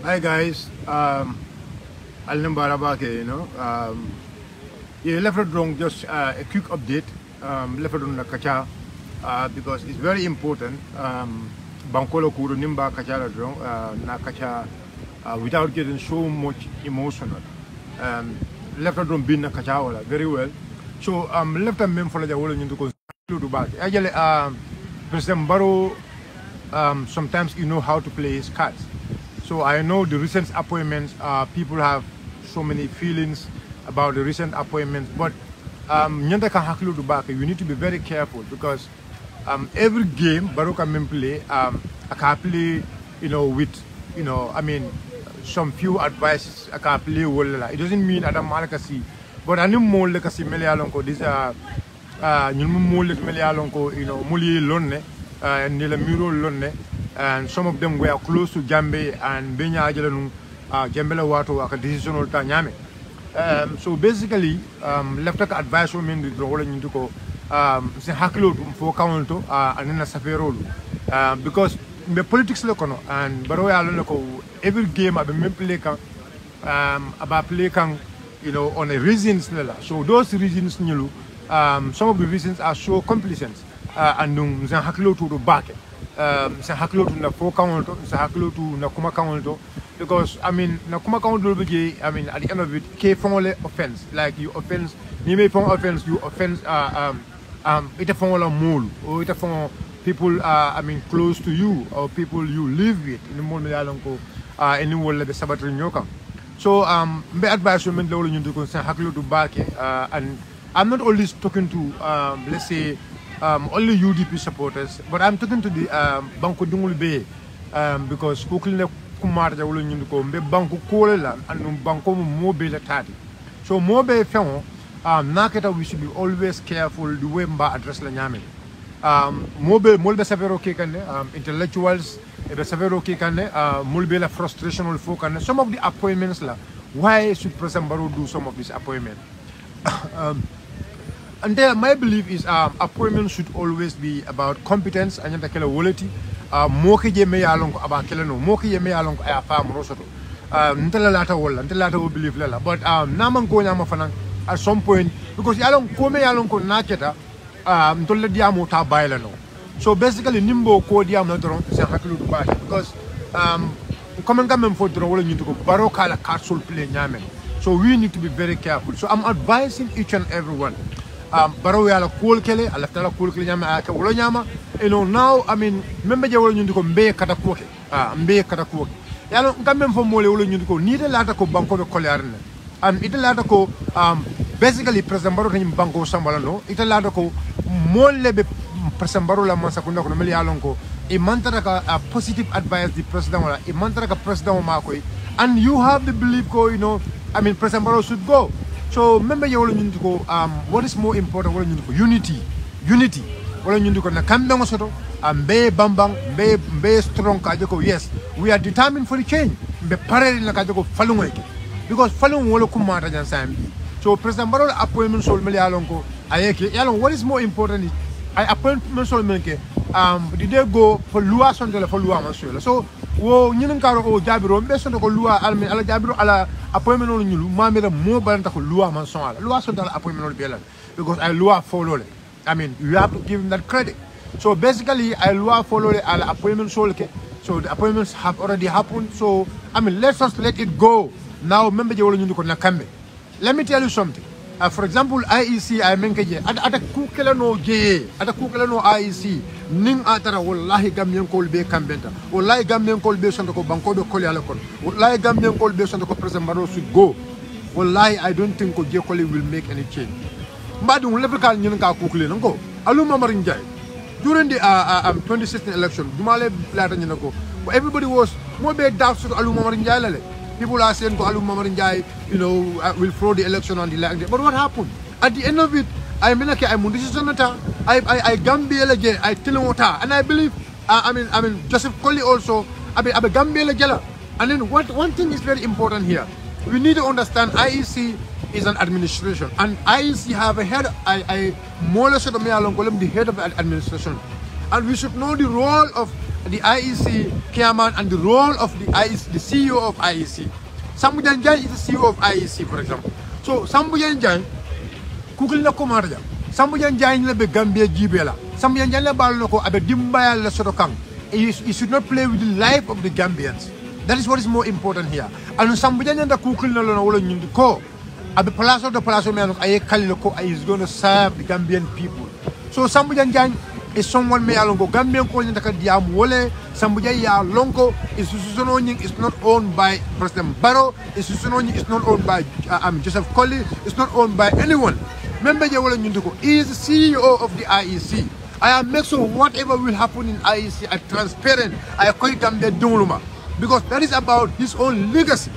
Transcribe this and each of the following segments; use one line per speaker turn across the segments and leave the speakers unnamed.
Hi guys, Alnam Barabake, yeah, left it wrong, just a quick update, left it on the Kacha, because it's very important. Bankolo Kuru Nimba Kacha wrong, na Kacha, without getting so much emotional. Left it wrong bin na Kacha very well. So left a mem for the whole into conclude back. Actually, President Barrow, sometimes you know how to play his cards. So I know the recent appointments, people have so many feelings about the recent appointments, but you need to be very careful because every game Barrow can play, I can play, with, I mean, some few advices I can play well. It doesn't mean Adam Malakasi, but I know more like a Melialonko, these are more like Melialonko, Muli Lonne, and Nila Muro Lonne. And some of them were close to Jambe and Benya Ajalanu, Jambela Wato, a decisional Tanyame. So basically, left advice women with the rolling into go, say Haklo for Counto, and then a Saferolo. Because the politics locono and Barrow Alonco, every game I've been playing about playing, on a reasons. So those reasons, some of the reasons are so complacent and Haklo to the back. Sa haklo to na four count, sa haklo to na kuma count, because I mean na kuma count I mean at the end of it, k-phone offense, like you offense, you may phone offense, you offense it a phone mole or it a phone people I mean close to you or people you live with in the morning any world like the Sabatri Nyoka. So my advice women low you to say haklo to back and I'm not always talking to let's say only UDP supporters, but I'm talking to the Banco 𝒂𝒄𝒄𝒏 because Kukle Kumar Jawulunko, Banco Kola, and Banco Mobile Tati. So Mobile Fong, Naketa, we should be always careful the way Mba address the Nyame. Mobile Savero Kekane, intellectuals, Savero Kekane, Mulbela frustration folk, and some of the appointments. Why should President Barrow do some of these appointments? And then my belief is appointments should always be about competence and quality. Moki me along about Keleno, Moki me along a farm rosoto. Until later will believe Lela. But Naman Koyama at some point, because Yalong Kome Along Naketa, Tolle Diamota Bailano. So basically, Nimbo Kodiam not wrong, because coming for the role into Barrow Kala Castle play Yamen. So we need to be very careful. So I'm advising each and everyone. Barrow ala cool kele, a left cool nyama, now I mean, remember you will go Mbe Katakoke, Mbe Katakoke. Yalo, come from Mole, you go, need a lot of Banco de Colarne. And it a lot of basically President Barrow in Banco Sambalano, it a lot of more lebe President Barrow la Masakunda Melialonko, a mantra a positive advice the President, a mantra President Makoi, and you have the belief I mean, President Barrow should go. So remember you all need to go what is more important unity. All you need to go na kambang soto be bambang be strong kajoko. Yes, we are determined for the change. Be parallel na kajoko falungweke. Because falung wolo kumata jan sambi. So President Barrow appointment sol meli alonko ayeke. Yalong what is more important is appointment sol melke did they go for loi sondela for loi mensuel. So wo ñinen karo o jabiro be sonto ko loi almi ala jabiro ala appointment no ñulu mamira mo balanta ko loi man son ala loi sondela appointment no bela because I loi follow it. I mean you have to give him that credit. So basically I loi follow it ala appointment solke. So the appointments have already happened. So I mean let's just let it go. Now remember you all ko nakambe. Let me tell you something. For example, IEC I menkeje ada kukela no je ada kukela no IEC ning atara wallahi gamien kol be kambenta wallahi gamien kol be sonto ko banko be kol yala kon wallahi gamien kol be sonto ko President Barrow should go. Wallahi I don't think ko je kol will make any change. Mbadu level kal nyin ka kukule nango alu mamar njay during the 2016 election dumale lata nyin ko everybody was mo be doubt to alu mamar njay lale. People are saying Alu Mamar Njai, will fraud the election on the land. But what happened? At the end of it, I mean, I Gambia again, I tell him and I believe, I mean, Joseph Colley also, I Gambia Gala. And then one thing is very important here. We need to understand IEC is an administration, and IEC have a head. I more or less the head of administration. And we should know the role of the IEC chairman and the role of the IEC, the CEO of IEC. Sambou Janjang is the CEO of IEC, for example. So Sambou Janjang, kukul na kumarja. Sambou Janjang le be Gambia jibela. Sambou Janjang le ballo ko abe dimbaya la sotokang. You should not play with the life of the Gambians. That is what is more important here. And Sambou Janjang da kukul na lo wala nyundi ko. Abe palaso me aye kalilo ko is going to serve the Gambian people. So Sambou Janjang is someone me alongo Gambian ko nyaka diam wole. Sambou Janjang ya lonko is not owned by President Barrow. Is not owned by Joseph Colley. It's not owned by anyone. Member Jawala Nyunduko is the CEO of the IEC. I am make sure whatever will happen in IEC are transparent. I call it Gambia Dungluma because that is about his own legacy.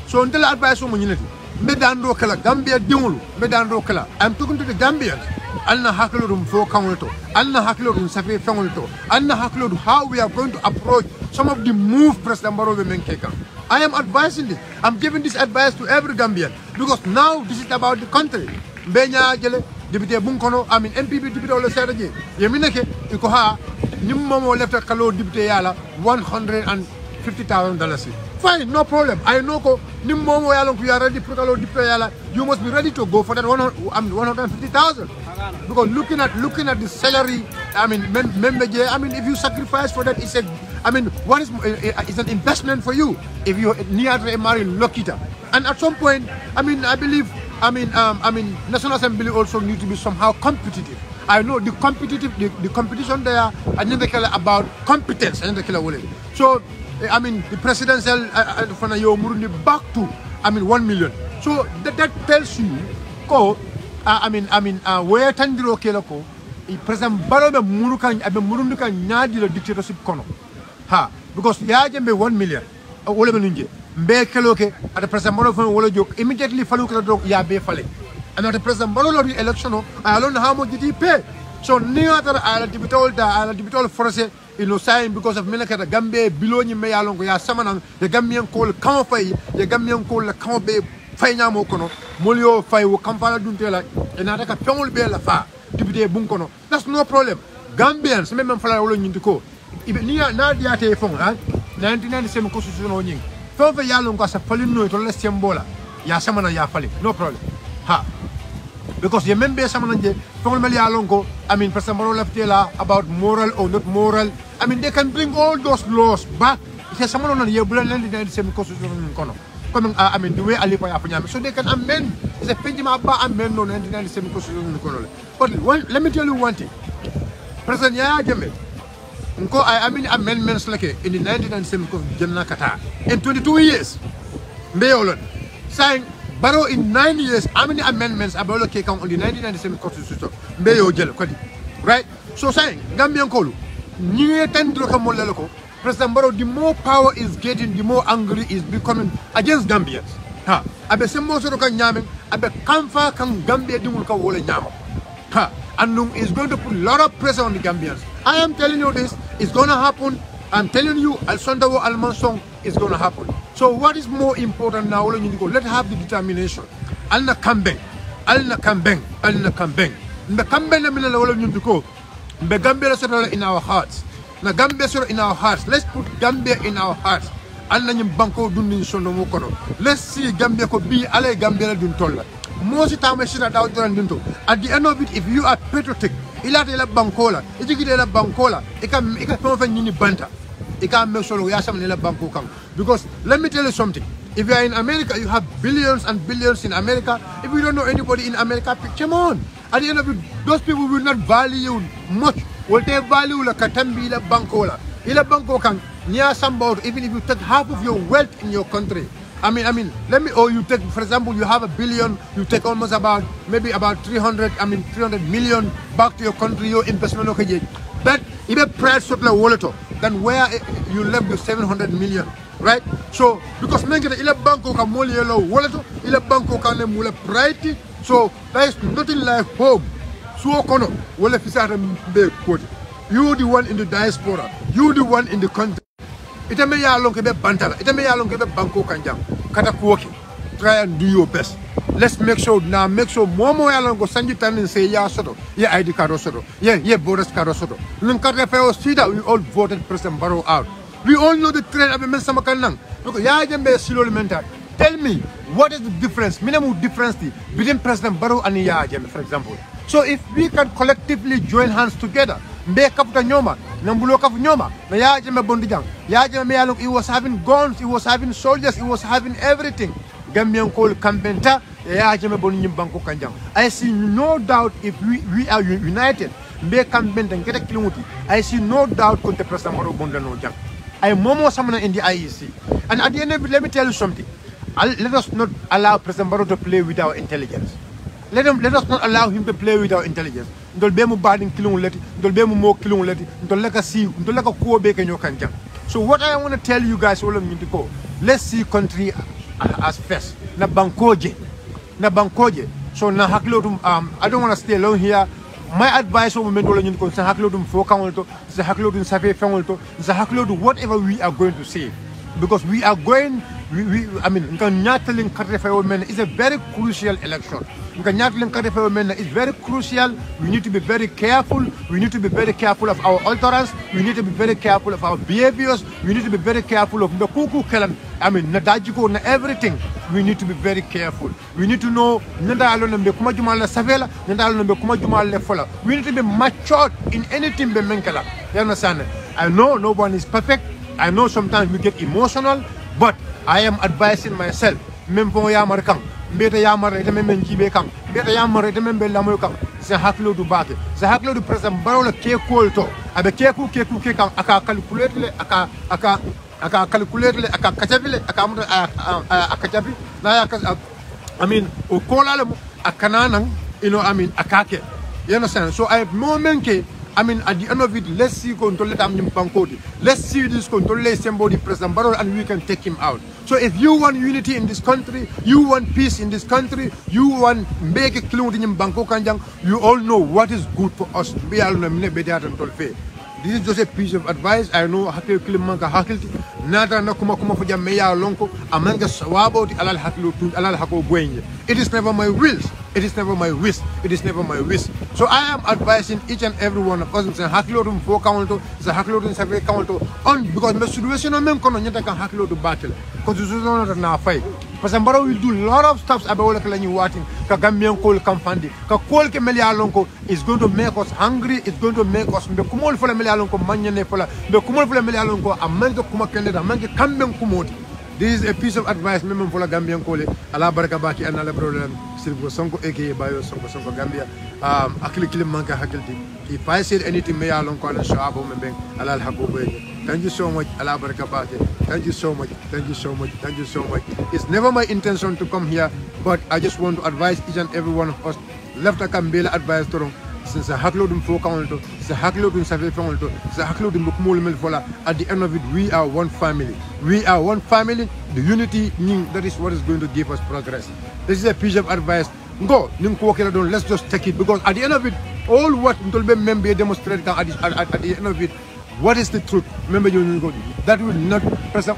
So until I advise on unity, Medando Kala, Gambia Dunglu, Medando Kala. I'm talking to the Gambians. Anna Haklodum for Kamuto, Anna Haklodum Safi Famuto, Anna Haklod, how we are going to approach some of the move President Barrow Menkeka. I am advising this. I'm giving this advice to every Gambian because now this is about the country. Benya Jele, Deputy Bunkono, MPP Deputy Ola Serge, Yemineke, Ikoha, Nimmo left a Kalo Deputy Yala, $150,000. Fine, no problem. I know Nimmo Yalong, we are ready for Kalo Deputy Yala. You must be ready to go for that 150,000. Because looking at the salary, if you sacrifice for that, it's an investment for you. If you near to marry Lokita. And at some point, I believe National Assembly also need to be somehow competitive. I know the competition there, I never care about competence. So, the presidential Murundi back to 1 million. So that tells you, where Tandiro Keloko, President Barrow Murundi can nyadi the dictatorship kono. Because Yajembe 1 million. Keloke at the President Barrow from joke immediately Faluka dog Yabe Fale. And at the President Barrow election, I don't know how much did he pay. So near that I'll be told for us, saying because of Melaka, the Gambia below you may along ya Samanan, the Gambian call Kamfay, the Gambian call the Kambe Fayna Mokono, Molio Fay will Kampala Duntela, and Ataka Pamul Bella Fa, Deputy Bunkono. That's no problem. Gambians, remember following into co. Even near Nadia Telephone, 1997 Constitution on Ying. Fove Yalong was a Palino to less Yambola, Yasamana Yafali, no problem. Because you remember Samananje, Formally Alongo, President Barrow left about moral or not moral. They can bring all those laws back. If someone on your brand in the same constitution, coming, the way Alipa, so they can amend. It's a Pejima amend on 1997 constitution. But let me tell you one thing. President Yajame, amendments like in the 1997 constitution, in 22 years, Mayolan, saying, Barrow in 9 years, how many amendments about the cake on the 1997 constitution? Right? So saying, Gambian Kolu, President Barrow, the more power is getting, the more angry is becoming against Gambians. Abe sembo so kan nyame, abe kamfa kan Gambia dimul ka wole nyama. And is going to put a lot of pressure on the Gambians. I am telling you this, it's going to happen. I'm telling you, Al-Sondawo Al-Mansong is going to happen. So what is more important now? Let's have the determination. Alna Kambeng. The Gambia in our hearts. The Gambia in our hearts. Let's put Gambia in our hearts. Let's see Gambia could be Ale Gambia Duntola. Most of the time, at the end of it, if you are patriotic, ilata bankola, ijigida bankola, it can banta. It can make sure we are some banko. Because let me tell you something. If you are in America, you have billions and billions in America. If you don't know anybody in America, come on. At the end of it, those people will not value you much. Will they value la katambi la bankola? Ila banko can near somebody, even if you take half of your wealth in your country. You take, for example, you have $1 billion, you take almost maybe about 300 million back to your country, your investment. But if a price of the wallet, then where you left the 700 million, right? So, because ila banko ka moli yellow wallet, ila banko ka mula priority, so there is nothing like home. So, kono, wala fisara be quote. You the one in the diaspora, you the one in the country. It may along a bantala, it may along a banko kanjam. Kata kuoki. Try and do your best. let's make sure momo ya longo sanji tanin say ya soto ya ID card soto ya voters card soto nun carte feo sida we all voted President Barrow out. We all know the trend of men sama kanang because ya jembe silol mental. Tell me what is the difference, minimum difference between President Barrow and ya jembe, for example. So if we can collectively join hands together, mbe kaputa nyoma nambulo kafu nyoma na ya jembe bondijang ya jembe yalong, he was having guns, he was having soldiers, he was having everything. Gambian call campenta ya jeme boni nyimbanko kanjang. I see no doubt if we are united mbe campenta ngete kilumuti. I see no doubt konte President Barrow bonda no jang. I momo samana in the IEC. And at the end of it, let me tell you something. Let us not allow President Barrow to play with our intelligence. Let us not allow him to play with our intelligence. Ndol be mu badin kilun leti, ndol be mu mo kilun leti, ndol leka si, ndol leka ko be kenyo kanjang. So what I want to tell you guys all of you to go. Let's see country as first. Na bankoje. So na haklotum I don't want to stay long here. My advice over men wala ñun ko sa haklotum fo kawolto, sa haklotum safe fengolto, sa haklotum whatever we are going to say. Because we are going I mean, it's a very crucial election. It's very crucial. We need to be very careful. We need to be very careful of our utterance. We need to be very careful of our behaviors. We need to be very careful of the kuku kelan. I mean, nadajiko na everything. We need to be very careful. We need to know we need to be matured in anything. You understand? I know no one is perfect. I know sometimes we get emotional, but I am advising myself. Mempo ya markang, beta ya marete memben jibe kang, beta ya marete memben lamoy kang. Sa haklo du bake, sa haklo du President Barrow la ke kolto, abe keku kang aka calculate le aka calculate le aka kachabile aka kachabi na ya I mean o kola le akananang akake. You understand? So I have moment ke I mean, at the end of it, let's see control Let's see this control somebody President Barrow and we can take him out. So if you want unity in this country, you want peace in this country, you want make a clue in Bangkok Kanjang, you all know what is good for us. This is just a piece of advice. I know hakil kilimanka hakilti nata na kuma fuja meya lonko amanga sawabo ti alal hakilu tun alal hako gwenye. It is never my will. It is never my wish. It is never my wish. So I am advising each and every one of us say hakilo dum fo kaunto, say hakilo dum sabe kaunto on because the situation on men kono nyata kan hakilo dum battle. Because this is not na fight. President Barrow will do a lot of stuff about what you watching. Ka Gambian call kamfandi. Ka call ke melia lonko is going to make us hungry. It's going to make us be kumol fola melia lonko manyane fola. Be kumol fola melia lonko amanga kuma kende da mange kamben kumoti. This is a piece of advice memang fola Gambian call. Allah baraka baki an ala problem. Sirgo sonko aka bayo sonko Gambia. Akili kilim manka hakilti. If I said anything melia lonko ala shabo membeng ala hako boye. Thank you so much, Allah baraka baki. Thank you so much. Thank you so much. Thank you so much. It's never my intention to come here, but I just want to advise each and every one of us. Left a Kambela advice to them. Since a hackload for counter, the hackload in Safe Counter, the hackload in Bukmul Milfola. At the end of it, we are one family. We are one family. The unity, that is what is going to give us progress. This is a piece of advice. Go, let's just take it because at the end of it, all what Ntolbe member demonstrated at the end of it. What is the truth? Remember you go. That will not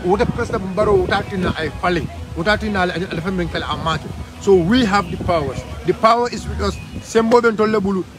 what a President Barrow utatina ay falling. Utatina al amaki. So we have the powers. The power is with us.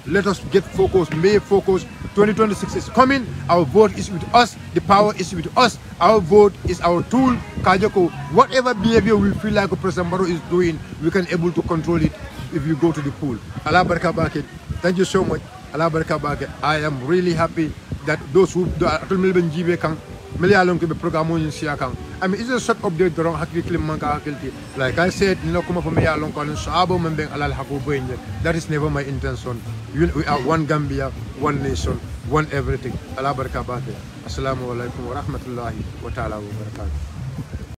Let us get focused. May focus. 2026 is coming. Our vote is with us. The power is with us. Our vote is our tool. Kajoko, whatever behavior we feel like President Barrow is doing, we can able to control it if you go to the pool. Allah baraka bake. Thank you so much. Allah baraka bake. I am really happy that those who 𝒂𝒄𝒄𝒏 can Malayalong to be program on Siakang. I mean, it's a short update around Hakili Manka Hakilti. Like I said, no come from Malayalong calling Sabo Membeng Alal Hakoboinje. That is never my intention. We are one Gambia, one nation, one everything. Allah baraka bake. Assalamu alaikum wa rahmatullahi wa ta'ala wa barakatuh.